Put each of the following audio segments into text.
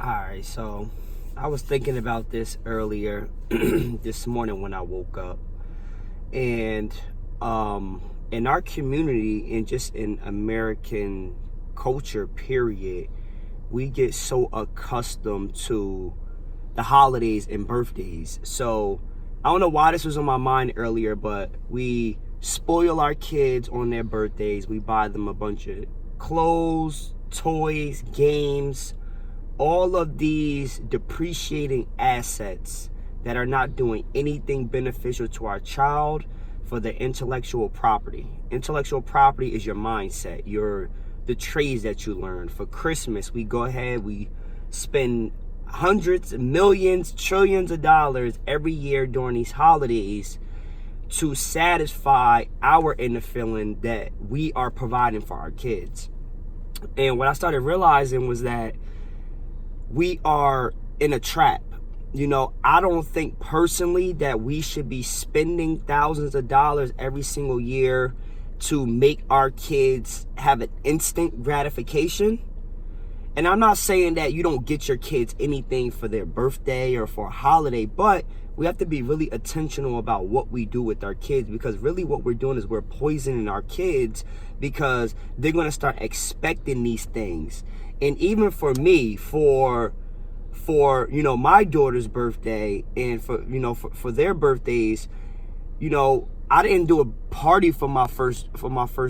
Alright, so I was thinking about this earlier this morning when I woke up. And in our community and just in American culture, period, we get so accustomed to the holidays and birthdays. So I don't know why this was on my mind earlier, but we spoil our kids on their birthdays. We buy them a bunch of clothes, toys, games, all of these depreciating assets that are not doing anything beneficial to our child for the intellectual property. Intellectual property is your mindset, the trades that you learn. For Christmas, we go ahead, we spend hundreds, millions, trillions of dollars every year during these holidays to satisfy our inner feeling that we are providing for our kids. And what I started realizing was that we are in a trap. I don't think personally that we should be spending thousands of dollars every single year to make our kids have an instant gratification. And I'm not saying that you don't get your kids anything for their birthday or for a holiday, but we have to be really intentional about what we do with our kids, because really what we're doing is we're poisoning our kids, because they're going to start expecting these things. And even for me, for my daughter's birthday and for their birthdays, I didn't do a party for my first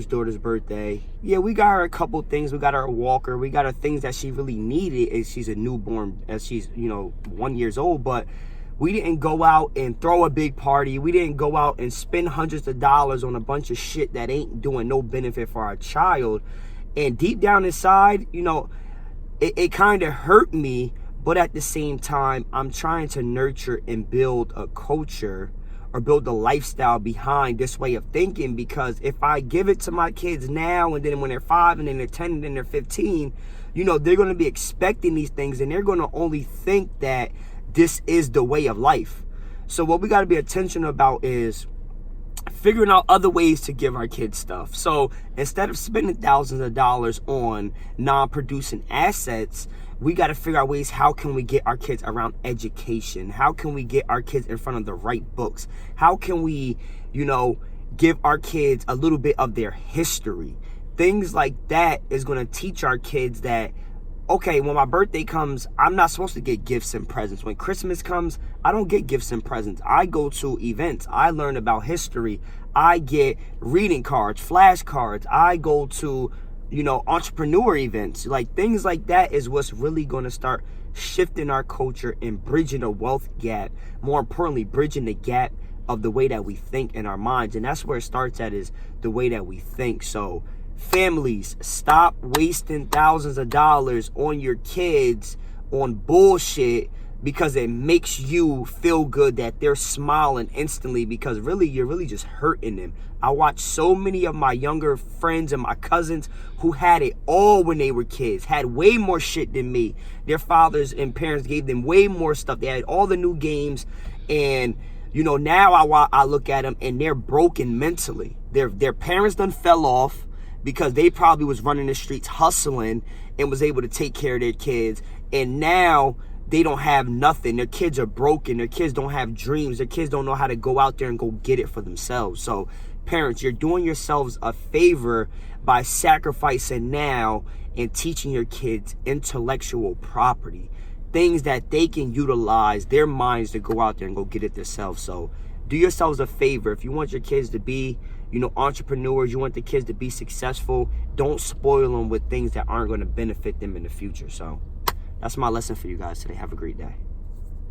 daughter's birthday. Yeah, we got her a couple things. We got her a walker. We got her things that she really needed as she's a newborn, as she's 1 year old. But we didn't go out and throw a big party. We didn't go out and spend hundreds of dollars on a bunch of shit that ain't doing no benefit for our child. And deep down inside, it kind of hurt me. But at the same time, I'm trying to nurture and build a culture or build a lifestyle behind this way of thinking, because if I give it to my kids now, and then when they're 5 and then they're 10 and then they're 15, they're going to be expecting these things, and they're going to only think that this is the way of life. So what we got to be intentional about is figuring out other ways to give our kids stuff. So instead of spending thousands of dollars on non-producing assets, we got to figure out ways, how can we get our kids around education? How can we get our kids in front of the right books? How can we, give our kids a little bit of their history? Things like that is going to teach our kids that, okay, when my birthday comes, I'm not supposed to get gifts and presents. When Christmas comes, I don't get gifts and presents. I go to events. I learn about history. I get reading cards, flashcards. I go to entrepreneur events. Like, things like that is what's really going to start shifting our culture and bridging a wealth gap. More importantly, bridging the gap of the way that we think in our minds. And that's where it starts at, is the way that we think. So families, stop wasting thousands of dollars on your kids on bullshit because it makes you feel good that they're smiling instantly, because really you're really just hurting them. I watch so many of my younger friends and my cousins who had it all when they were kids, had way more shit than me. Their fathers and parents gave them way more stuff. They had all the new games, and now I look at them and they're broken mentally. Their parents done fell off because they probably was running the streets hustling and was able to take care of their kids, and now they don't have nothing. Their kids are broken. Their kids don't have dreams. Their kids don't know how to go out there and go get it for themselves. So parents, you're doing yourselves a favor by sacrificing now and teaching your kids intellectual property, things that they can utilize their minds to go out there and go get it themselves. So do yourselves a favor. If you want your kids to be entrepreneurs, you want the kids to be successful, don't spoil them with things that aren't going to benefit them in the future. So that's my lesson for you guys today. Have a great day.